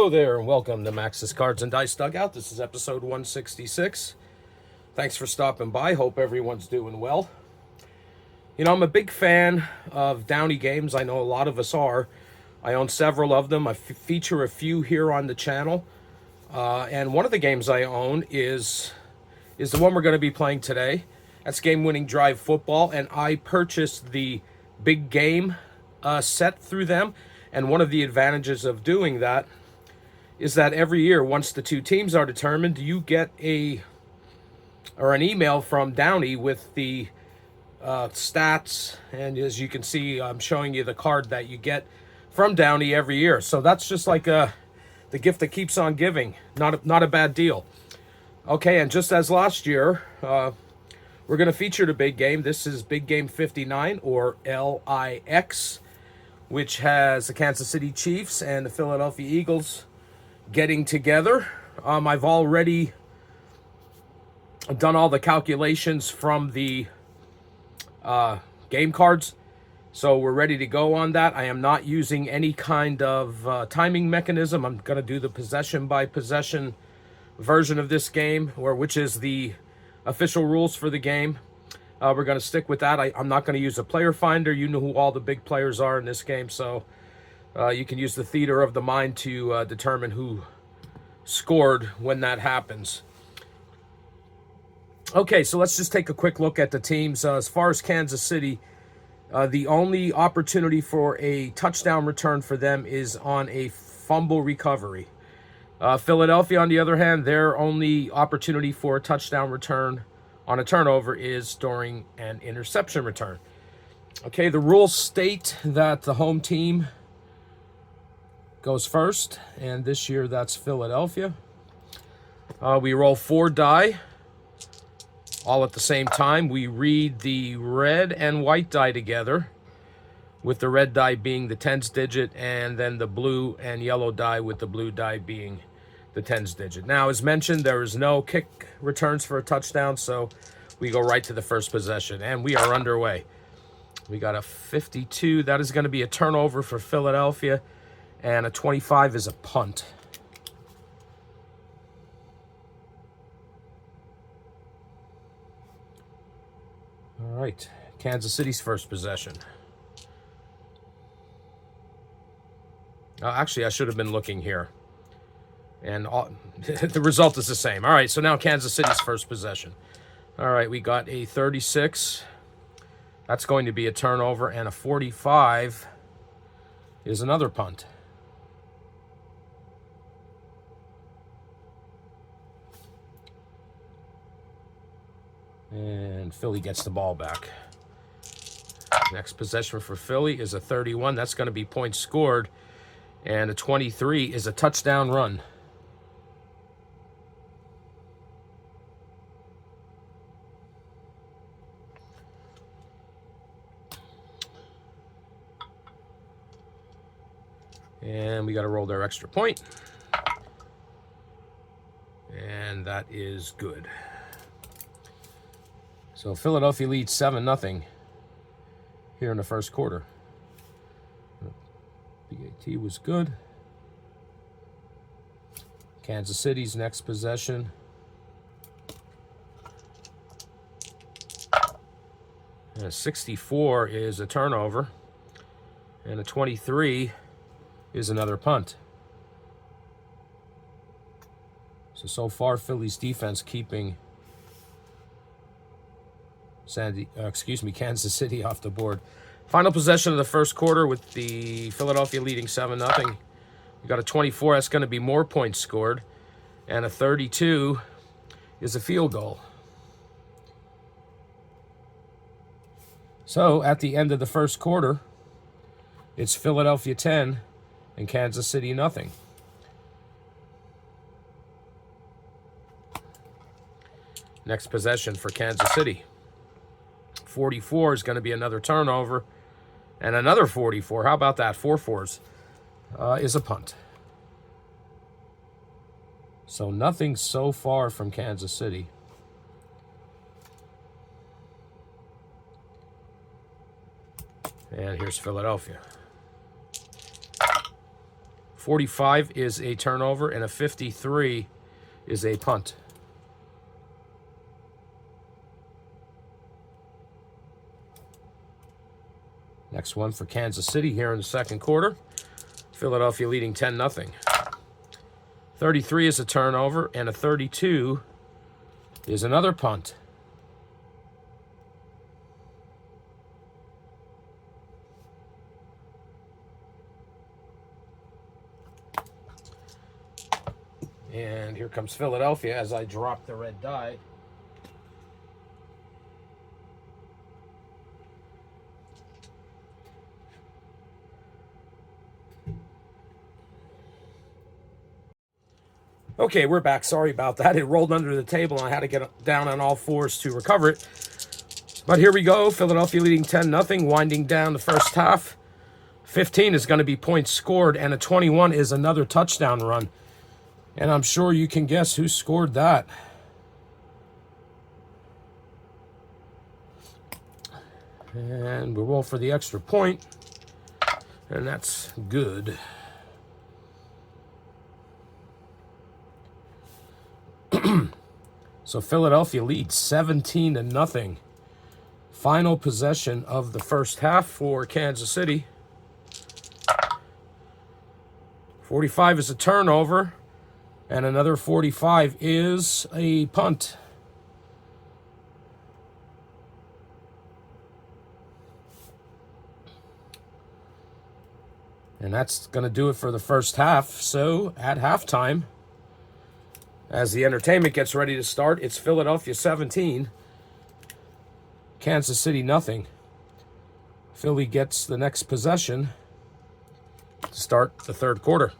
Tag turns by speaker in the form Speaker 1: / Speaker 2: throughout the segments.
Speaker 1: Hello there, and welcome to Max's Cards and Dice Dugout. This is episode 166. Thanks for stopping by. Hope everyone's doing well. You know, I'm a big fan of Downey games. I know a lot of us are. I own several of them. I feature a few here on the channel. And one of the games I own is the one we're going to be playing today. That's game-winning drive football, and I purchased the big game set through them. And one of the advantages of doing that is that every year, once the two teams are determined, you get an email from Downey with the stats. And as you can see, I'm showing you the card that you get from Downey every year. So that's just like the gift that keeps on giving. Not a bad deal. Okay, and just as last year, we're going to feature the big game. This is Big Game 59, or LIX, which has the Kansas City Chiefs and the Philadelphia Eagles getting together. I've already done all the calculations from the game cards, so we're ready to go on that. I am not using any kind of timing mechanism. I'm going to do the possession-by-possession version of this game, which is the official rules for the game. We're going to stick with that. I'm not going to use a player finder. You know who all the big players are in this game, so you can use the theater of the mind to determine who scored when that happens. Okay, so let's just take a quick look at the teams. As far as Kansas City, the only opportunity for a touchdown return for them is on a fumble recovery. Philadelphia, on the other hand, their only opportunity for a touchdown return on a turnover is during an interception return. Okay, the rules state that the home team goes first, and this year that's Philadelphia. We roll 4 die, all at the same time. We read the red and white die together, with the red die being the tens digit, and then the blue and yellow die with the blue die being the tens digit. Now, as mentioned, there is no kick returns for a touchdown, so we go right to the first possession, and we are underway. We got a 52. That is going to be a turnover for Philadelphia, and a 25 is a punt. All right, Kansas City's first possession. Actually, I should have been looking here. And the result is the same. All right, so now Kansas City's first possession. All right, we got a 36. That's going to be a turnover, and a 45 is another punt. And Philly gets the ball back. Next possession for Philly is a 31. That's going to be points scored. And a 23 is a touchdown run. And we got to roll their extra point. And that is good. So Philadelphia leads 7-0 here in the first quarter. BAT was good. Kansas City's next possession. And a 64 is a turnover. And a 23 is another punt. So far, Philly's defense keeping Kansas City off the board. Final possession of the first quarter with the Philadelphia leading 7-0. We got a 24. That's going to be more points scored. And a 32 is a field goal. So at the end of the first quarter, it's Philadelphia 10 and Kansas City 0. Next possession for Kansas City. 44 is going to be another turnover. And another 44. How about that? 4 fours is a punt. So nothing so far from Kansas City. And here's Philadelphia. 45 is a turnover, and a 53 is a punt. Next one for Kansas City here in the second quarter. Philadelphia leading 10-0. 33 is a turnover, and a 32 is another punt. And here comes Philadelphia as I drop the red die. Okay, we're back. Sorry about that. It rolled under the table and I had to get down on all fours to recover it. But here we go. Philadelphia leading 10-0, winding down the first half. 15 is going to be points scored, and a 21 is another touchdown run. And I'm sure you can guess who scored that. And we roll for the extra point. And that's good. So Philadelphia leads 17-0. Final possession of the first half for Kansas City. 45 is a turnover, and another 45 is a punt. And that's going to do it for the first half. So at halftime, as the entertainment gets ready to start, it's Philadelphia 17, Kansas City 0. Philly gets the next possession to start the third quarter.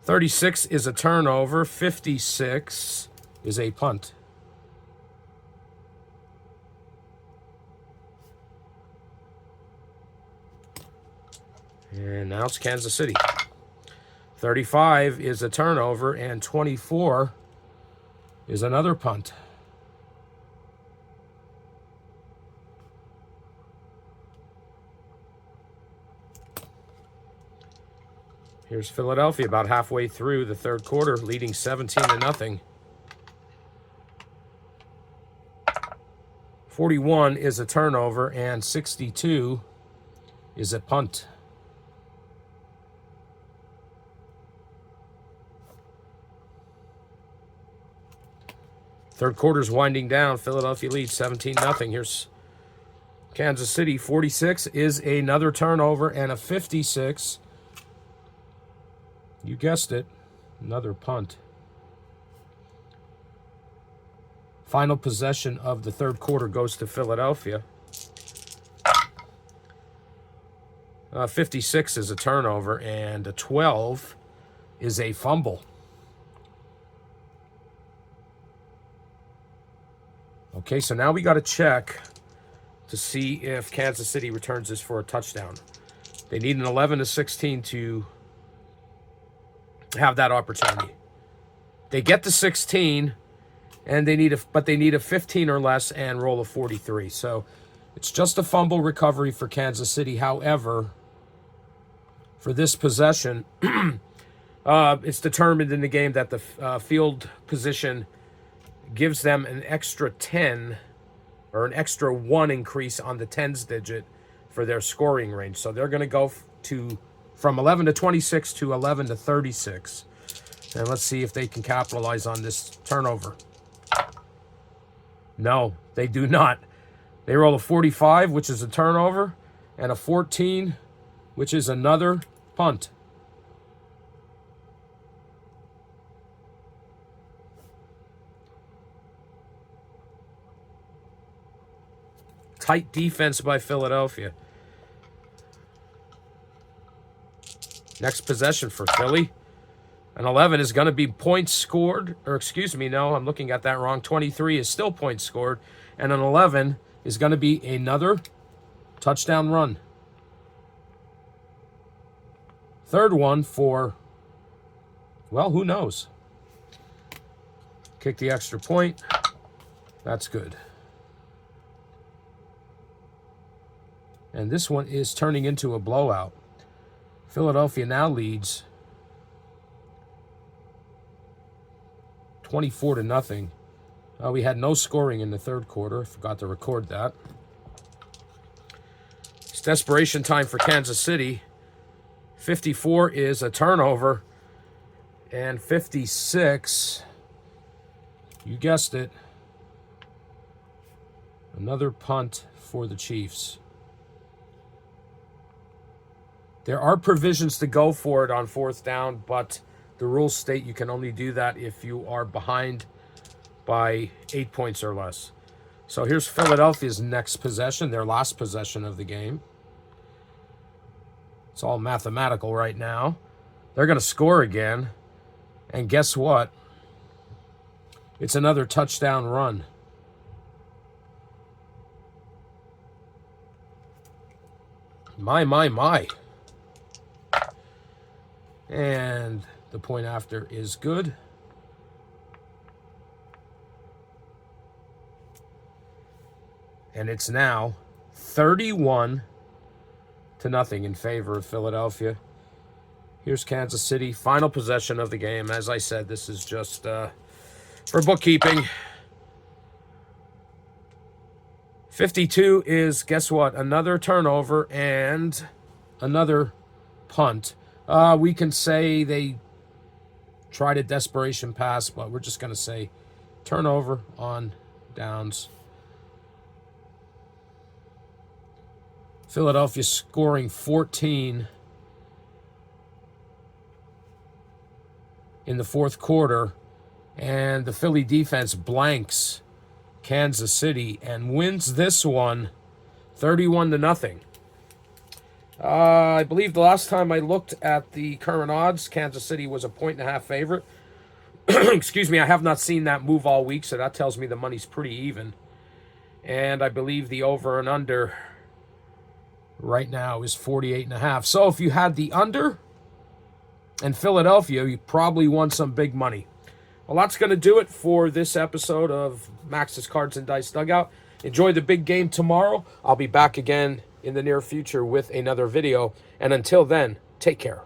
Speaker 1: 36 is a turnover, 56 is a punt. And now it's Kansas City. 35 is a turnover, and 24 is another punt. Here's Philadelphia about halfway through the third quarter, leading 17-0. 41 is a turnover, and 62 is a punt. Third quarter's winding down. Philadelphia leads 17-0. Here's Kansas City. 46 is another turnover, and a 56, you guessed it, another punt. Final possession of the third quarter goes to Philadelphia. 56 is a turnover, and a 12 is a fumble. Okay, so now we got to check to see if Kansas City returns this for a touchdown. They need an 11-16 to have that opportunity. They get the 16, and they need a 15 or less and roll a 43. So it's just a fumble recovery for Kansas City. However, for this possession, it's determined in the game that the field position gives them an extra 10 or an extra 1 increase on the tens digit for their scoring range. So they're going to go from 11 to 26 to 11 to 36. And let's see if they can capitalize on this turnover. No, they do not. They roll a 45, which is a turnover, and a 14, which is another punt. Tight defense by Philadelphia. Next possession for Philly. An 11 is going to be points scored. Or excuse me, no, I'm looking at that wrong. 23 is still points scored. And an 11 is going to be another touchdown run. Third one for, well, who knows? Kick the extra point. That's good. And this one is turning into a blowout. Philadelphia now leads 24-0. We had no scoring in the third quarter. Forgot to record that. It's desperation time for Kansas City. 54 is a turnover. And 56, you guessed it, another punt for the Chiefs. There are provisions to go for it on fourth down, but the rules state you can only do that if you are behind by 8 points or less. So here's Philadelphia's next possession, their last possession of the game. It's all mathematical right now. They're going to score again. And guess what? It's another touchdown run. My. And the point after is good. And it's now 31-0 in favor of Philadelphia. Here's Kansas City. Final possession of the game. As I said, this is just for bookkeeping. 52 is, guess what? Another turnover and another punt. We can say they tried a desperation pass, but we're just going to say turnover on downs. Philadelphia scoring 14 in the fourth quarter, and the Philly defense blanks Kansas City and wins this one 31-0. I believe the last time I looked at the current odds, Kansas City was a 1.5 favorite. Excuse me, I have not seen that move all week, so that tells me the money's pretty even. And I believe the over and under right now is 48.5. So if you had the under and Philadelphia, you probably won some big money. Well, that's going to do it for this episode of Max's Cards and Dice Dugout. Enjoy the big game tomorrow. I'll be back again in the near future with another video. And until then, take care.